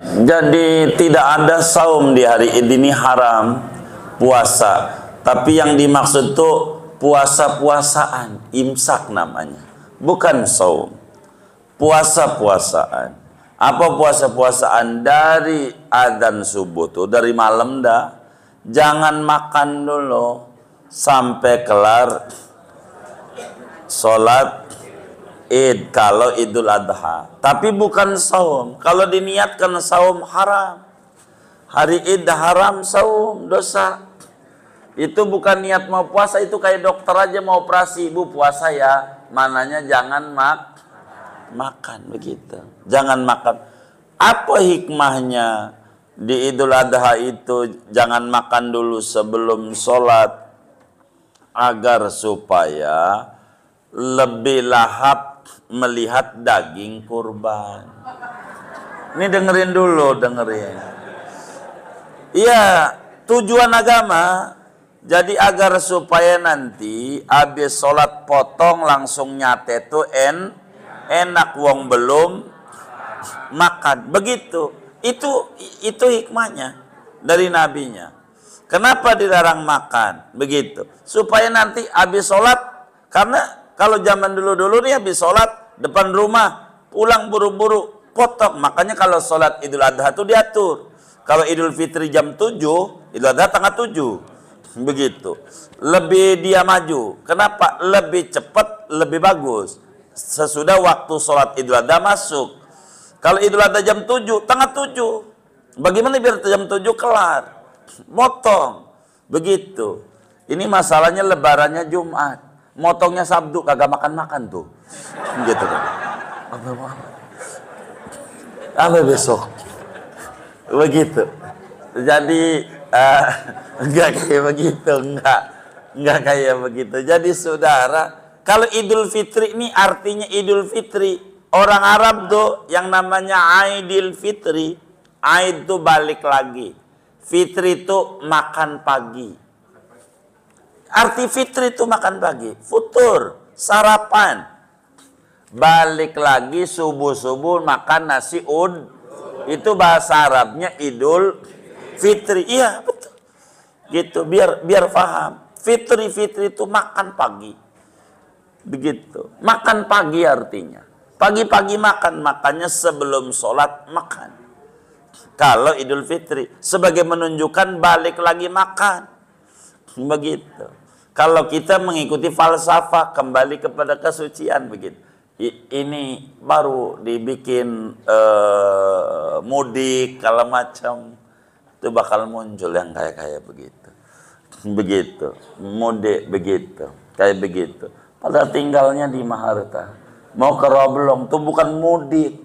Jadi tidak ada saum di hari Id ini haram, puasa. Tapi yang dimaksud itu puasa-puasaan, imsak namanya. Bukan saum. Puasa-puasaan. Apa puasa-puasaan? Dari adzan subuh tuh, dari malam dah. Jangan makan dulu sampai kelar sholat Id kalau Idul Adha. Tapi bukan saum. Kalau diniatkan saum haram. Hari Id haram saum, dosa. Itu bukan niat mau puasa, itu kayak dokter aja mau operasi. Ibu puasa ya, mananya jangan makan begitu. Jangan makan. Apa hikmahnya di Idul Adha itu jangan makan dulu sebelum sholat? Agar supaya lebih lahap melihat daging kurban. Ini dengerin dulu, dengerin. Iya, tujuan agama. Jadi agar supaya nanti habis sholat potong langsung nyate tuh enak wong belum makan. Begitu. Itu hikmahnya dari nabinya. Kenapa dilarang makan? Begitu. Supaya nanti habis sholat, karena kalau zaman dulu-dulu nih habis sholat depan rumah, pulang buru-buru, potong. Makanya kalau sholat Idul Adha itu diatur. Kalau Idul Fitri jam 7, Idul Adha tanggal 7. Begitu. Lebih dia maju. Kenapa? Lebih cepat, lebih bagus. Sesudah waktu sholat Idul Adha masuk. Kalau Idul Adha jam 7, tanggal 7. Bagaimana biar jam 7 kelar? Motong. Begitu. Ini masalahnya lebarannya Jumat. Motongnya Sabtu, kagak makan-makan tuh. Gitu kan. Apa besok? Begitu. Jadi enggak kayak begitu, enggak kayak begitu. Jadi saudara, kalau Idul Fitri ini artinya Idul Fitri. Orang Arab tuh yang namanya Aidil Fitri. Aid tuh balik lagi. Fitri itu makan pagi. Arti fitri itu makan pagi. Futur, sarapan. Balik lagi subuh-subuh makan nasi ud. Itu bahasa Arabnya Idul Fitri. Iya, betul. Gitu, biar paham. Fitri itu makan pagi. Begitu. Makan pagi artinya. Pagi-pagi makan, makanya sebelum sholat makan. Kalau Idul Fitri sebagai menunjukkan balik lagi makan. Begitu. Kalau kita mengikuti falsafah kembali kepada kesucian begitu. Ini baru dibikin mudik kalau macam itu bakal muncul yang kayak begitu. Begitu. Mudik begitu. Kayak begitu. Padahal tinggalnya di Maharta. Mau ke Roblong tuh bukan mudik.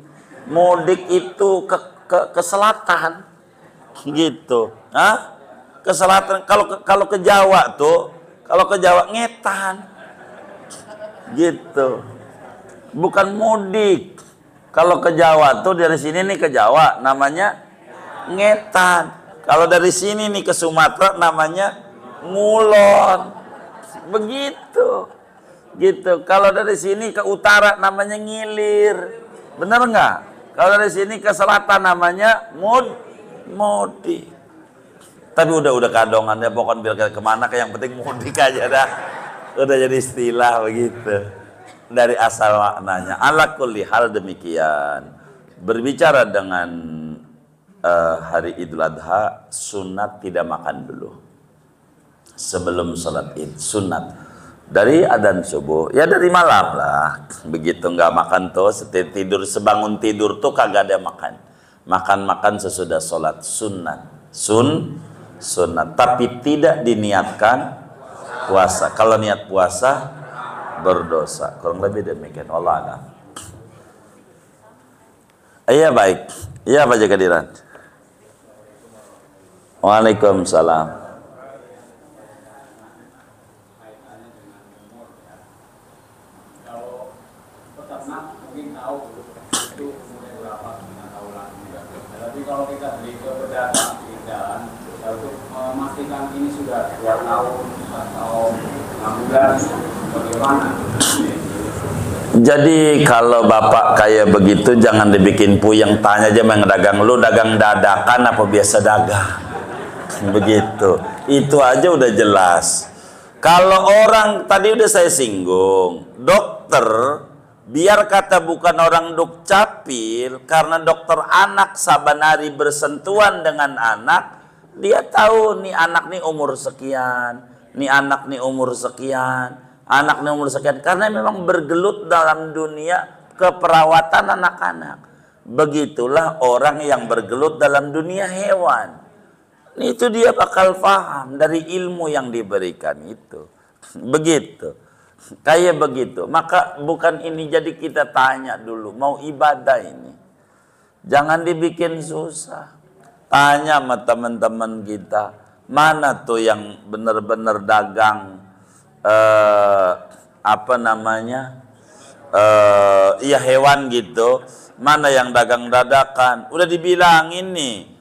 Mudik itu ke selatan, gitu. Hah? Ke selatan. Kalau ke Jawa tuh, kalau ke Jawa ngetan, gitu. Bukan mudik. Kalau ke Jawa tuh dari sini nih ke Jawa namanya ngetan. Kalau dari sini nih ke Sumatera namanya ngulon. Begitu. Gitu. Kalau dari sini ke utara namanya ngilir. Bener nggak? Kalau dari sini ke selatan namanya mudik. Tapi udah kadongan ya, pokoknya biar kemana kayak yang penting mudik aja dah. Udah jadi istilah begitu. Dari asal maknanya. Ala kulli hal demikian. Berbicara dengan hari Idul Adha, sunat tidak makan dulu. Sebelum sholat Id, sunat. Dari adzan subuh, ya dari malam lah. Begitu nggak makan tuh, tidur sebangun tidur tuh kagak ada makan. Makan sesudah sholat, sunat. Sunat. Tapi tidak diniatkan puasa. Kalau niat puasa berdosa. Kurang lebih demikian. Allah a'lam. Iya baik. Iya Pak Jagadiran. Waalaikumsalam. Kalau kita beli ke pedagang di jalan, untuk memastikan ini sudah 2 tahun atau 6 bulan, bagaimana? Jadi kalau bapak kayak begitu jangan dibikin puyeng, tanya aja yang dagang, lu dagang dadakan apa biasa dagang? Begitu. Itu aja udah jelas. Kalau orang tadi udah saya singgung, dokter biar kata bukan orang dukcapil, karena dokter anak sabanari bersentuhan dengan anak, dia tahu nih anak nih umur sekian, nih anak nih umur sekian, anak nih umur sekian, karena memang bergelut dalam dunia keperawatan anak-anak. Begitulah orang yang bergelut dalam dunia hewan. Itu dia bakal paham dari ilmu yang diberikan itu. Begitu. Kayak begitu. Maka bukan ini jadi kita tanya dulu. Mau ibadah ini. Jangan dibikin susah. Tanya sama teman-teman kita. Mana tuh yang benar-benar dagang. Iya hewan gitu. Mana yang dagang dadakan. Udah dibilangin nih.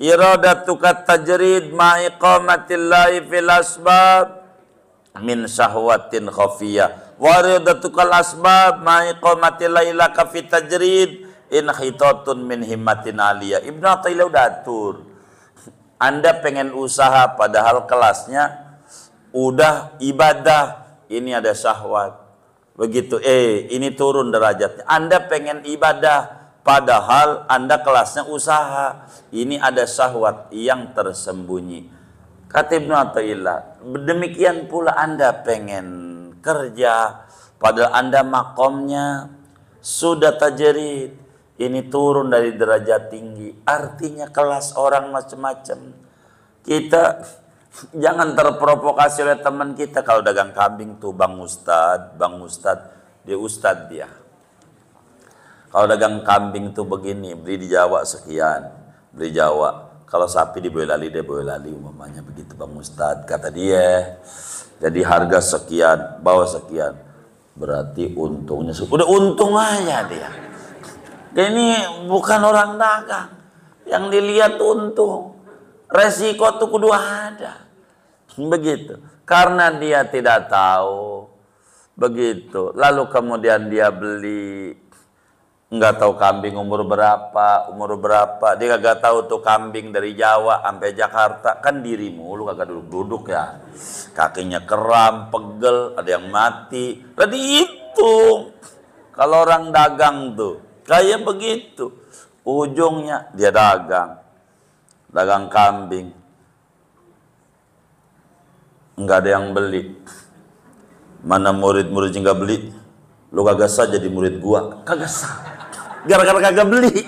Iradatuka tajrid ma'iqamatillahi fil asbab min syahwatin khafiyah waridatukal asbab ma'iqamatillahi laka fit tajrid in khitatun min himmatin aliyah. Ibnu Athaillah udah atur. Anda pengen usaha padahal kelasnya udah ibadah, ini ada syahwat. Begitu, ini turun derajatnya. Anda pengen ibadah padahal Anda kelasnya usaha, ini ada syahwat yang tersembunyi. Kata Ibnu Athaillah, demikian pula Anda pengen kerja padahal Anda makomnya sudah tajrid, ini turun dari derajat tinggi. Artinya kelas orang macam-macam. Kita jangan terprovokasi oleh teman kita. Kalau dagang kambing tuh Bang Ustad, dia Ustad dia. Kalau dagang kambing tuh begini, beli di Jawa sekian, beli Jawa. Kalau sapi di Boyolali, dia Boyolali umpamanya begitu Bang Ustad, kata dia. Jadi harga sekian, bawa sekian. Berarti untungnya, udah untung aja dia. Ini bukan orang dagang. Yang dilihat untung. Resiko tuh kudu ada. Begitu. Karena dia tidak tahu. Begitu. Lalu kemudian dia beli, nggak tahu kambing umur berapa, dia kagak tahu tuh kambing dari Jawa sampai Jakarta, kan dirimu lu kagak duduk-duduk ya, kakinya kram, pegel, ada yang mati, tadi itu. Kalau orang dagang tuh kayak begitu, ujungnya dia dagang kambing, nggak ada yang beli. Mana murid-muridnya nggak beli, lu kagak sah jadi murid gua, kagak sah. Gara-gara kagak beli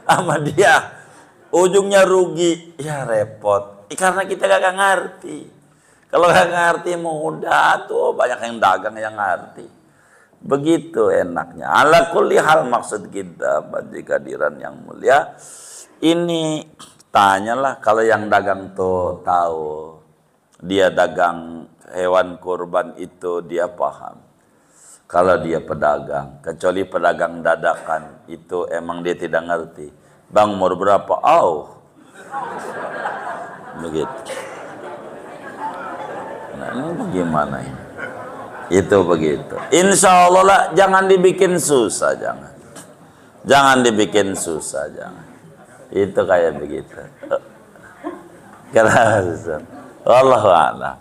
sama dia, ujungnya rugi, ya repot. Karena kita kagak ngerti. Kalau kagak ngerti mudah tuh banyak yang dagang yang ngerti. Begitu enaknya. Ala kulli hal maksud kita pada kehadiran yang mulia ini, tanyalah kalau yang dagang tuh tahu, dia dagang hewan kurban itu dia paham. Kalau dia pedagang, kecuali pedagang dadakan, itu emang dia tidak ngerti. Bang umur berapa? Begitu. Nah ini bagaimana ini? Itu begitu. Insya Allah lah, jangan dibikin susah, jangan. Jangan dibikin susah, jangan. Itu kayak begitu. Wallahu a'lam.